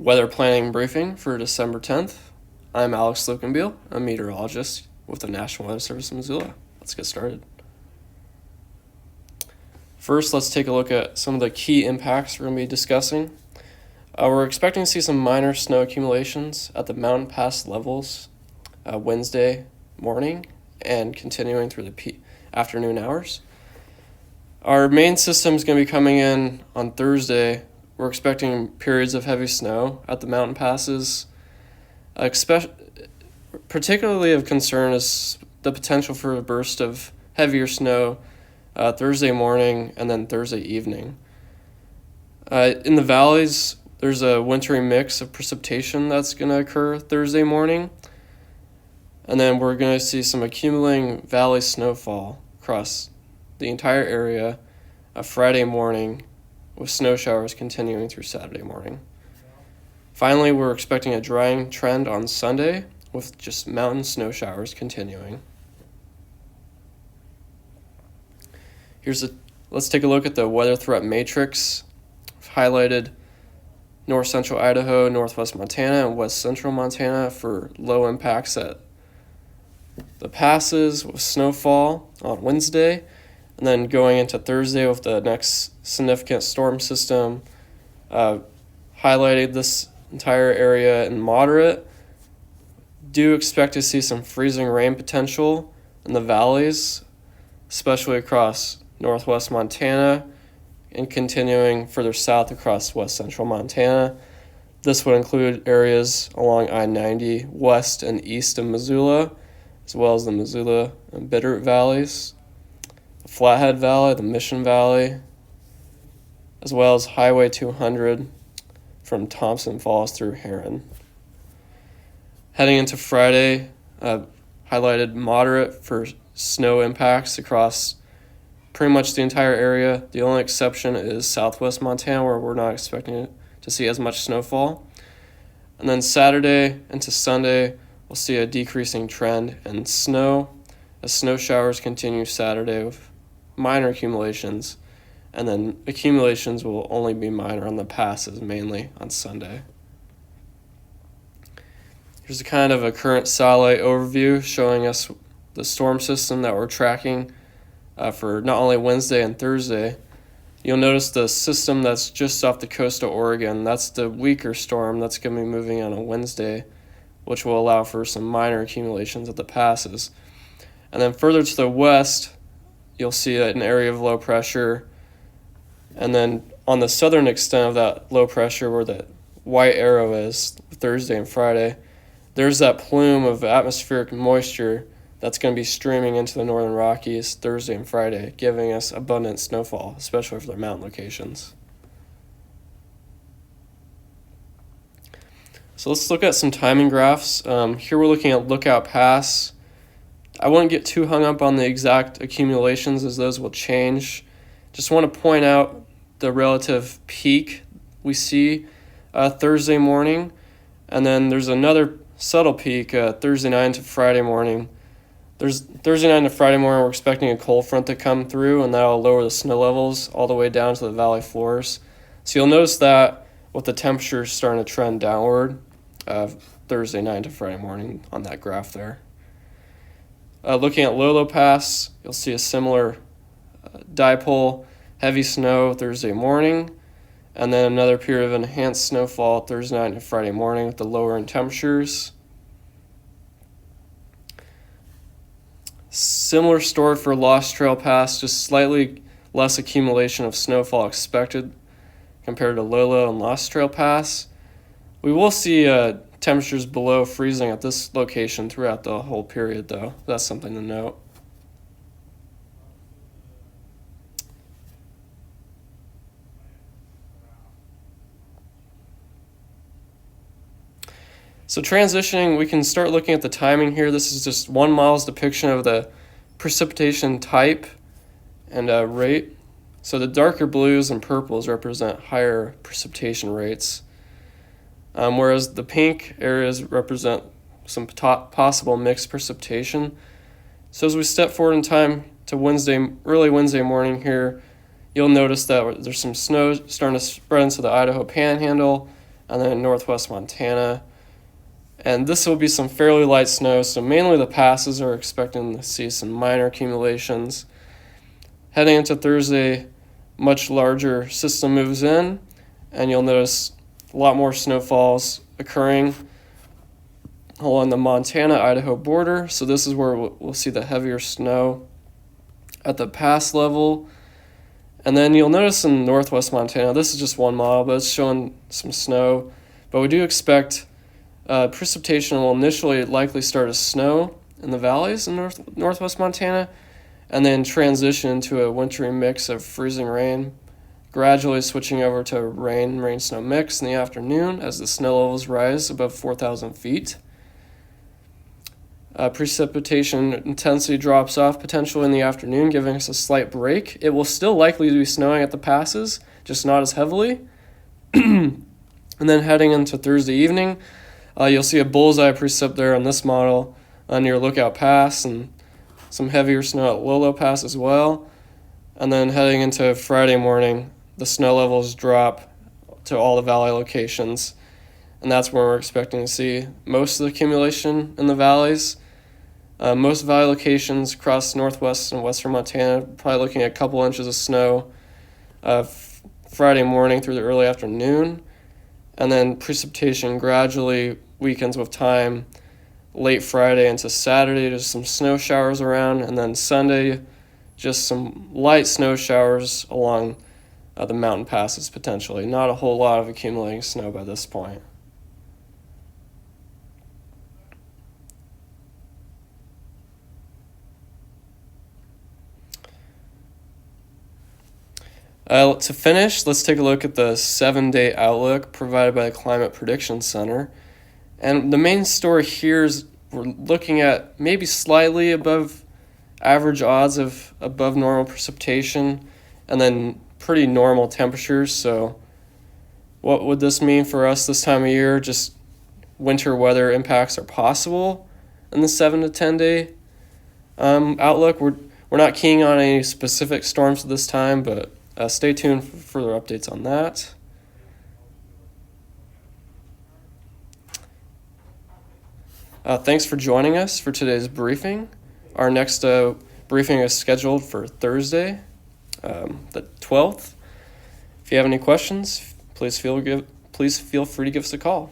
Weather planning briefing for December 10th. I'm Alex Lukenbiel, a meteorologist with the National Weather Service in Missoula. Let's get started. First, let's take a look at some of the key impacts we're going to be discussing. We're expecting to see some minor snow accumulations at the mountain pass levels Wednesday morning and continuing through the afternoon hours. Our main system is going to be coming in on Thursday. We're expecting periods of heavy snow at the mountain passes. Particularly of concern is the potential for a burst of heavier snow Thursday morning and then Thursday evening. In the valleys, there's a wintry mix of precipitation that's going to occur Thursday morning. And then we're going to see some accumulating valley snowfall across the entire area Friday morning, with snow showers continuing through Saturday morning. Finally, we're expecting a drying trend on Sunday with just mountain snow showers continuing. Let's take a look at the weather threat matrix. I've highlighted north central Idaho, northwest Montana, and west central Montana for low impacts at the passes with snowfall on Wednesday. And then going into Thursday with the next significant storm system, highlighted this entire area in moderate. Do expect to see some freezing rain potential in the valleys, especially across northwest Montana and continuing further south across west central Montana. This would include areas along I-90 west and east of Missoula, as well as the Missoula and Bittert valleys, the Flathead Valley, the Mission Valley, as well as Highway 200 from Thompson Falls through Heron. Heading into Friday, highlighted moderate for snow impacts across pretty much the entire area. The only exception is southwest Montana, where we're not expecting to see as much snowfall. And then Saturday into Sunday, we'll see a decreasing trend in snow as snow showers continue Saturday with minor accumulations, and then accumulations will only be minor on the passes, mainly on Sunday. Here's a kind of a current satellite overview showing us the storm system that we're tracking for not only Wednesday and Thursday. You'll notice the system that's just off the coast of Oregon. That's the weaker storm that's going to be moving on a Wednesday, which will allow for some minor accumulations at the passes. And then further to the west, you'll see an area of low pressure. And then on the southern extent of that low pressure, where the white arrow is, Thursday and Friday, there's that plume of atmospheric moisture that's going to be streaming into the Northern Rockies Thursday and Friday, giving us abundant snowfall, especially for the mountain locations. So let's look at some timing graphs. Here we're looking at LookoutPass. I wouldn't get too hung up on the exact accumulations, as those will change. Just want to point out the relative peak we see Thursday morning, and then there's another subtle peak Thursday night to Friday morning. Thursday night to Friday morning, we're expecting a cold front to come through, and that'll lower the snow levels all the way down to the valley floors. So you'll notice that with the temperatures starting to trend downward Thursday night to Friday morning on that graph there. Looking at LookoutPass, you'll see a similar dipole, heavy snow Thursday morning, and then another period of enhanced snowfall Thursday night and Friday morning with the lowering temperatures. Similar story for Lost TrailPass, just slightly less accumulation of snowfall expected compared to Lolo and Lost TrailPass. We will see temperatures below freezing at this location throughout the whole period, though. That's something to note. So transitioning, we can start looking at the timing here. This is just 1 mile's depiction of the precipitation type and rate. So the darker blues and purples represent higher precipitation rates, whereas the pink areas represent some possible mixed precipitation. So as we step forward in time to early Wednesday morning here, you'll notice that there's some snow starting to spread into the Idaho Panhandle, and then northwest Montana. And this will be some fairly light snow, so mainly the passes are expecting to see some minor accumulations. Heading into Thursday, much larger system moves in, and you'll notice a lot more snowfalls occurring along the Montana-Idaho border. So this is where we'll see the heavier snow at the pass level. And then you'll notice in northwest Montana, this is just one model, but it's showing some snow. But we do expect precipitation will initially likely start as snow in the valleys in northwest Montana, and then transition into a wintry mix of freezing rain, gradually switching over to rain-snow mix in the afternoon as the snow levels rise above 4,000 feet. Precipitation intensity drops off potentially in the afternoon, giving us a slight break. It will still likely be snowing at the passes, just not as heavily. And then heading into Thursday evening, you'll see a bullseye precip there on this model near Lookout Pass, and some heavier snow at Lolo Pass as well. And then heading into Friday morning, the snow levels drop to all the valley locations, and that's where we're expecting to see most of the accumulation in the valleys. Most valley locations across northwest and western Montana, probably looking at a couple inches of snow Friday morning through the early afternoon, and then precipitation gradually weakens with time late Friday into Saturday, just some snow showers around, and then Sunday, just some light snow showers along the mountain passes potentially. Not a whole lot of accumulating snow by this point. To finish, let's take a look at the 7-day outlook provided by the Climate Prediction Center. And the main story here is we're looking at maybe slightly above average odds of above normal precipitation, and then pretty normal temperatures. So what would this mean for us this time of year? Just winter weather impacts are possible in the 7 to 10 day outlook. We're not keying on any specific storms at this time, but stay tuned for further updates on that. Thanks for joining us for today's briefing. Our next briefing is scheduled for Thursday, the 12th. If you have any questions, please feel free to give us a call.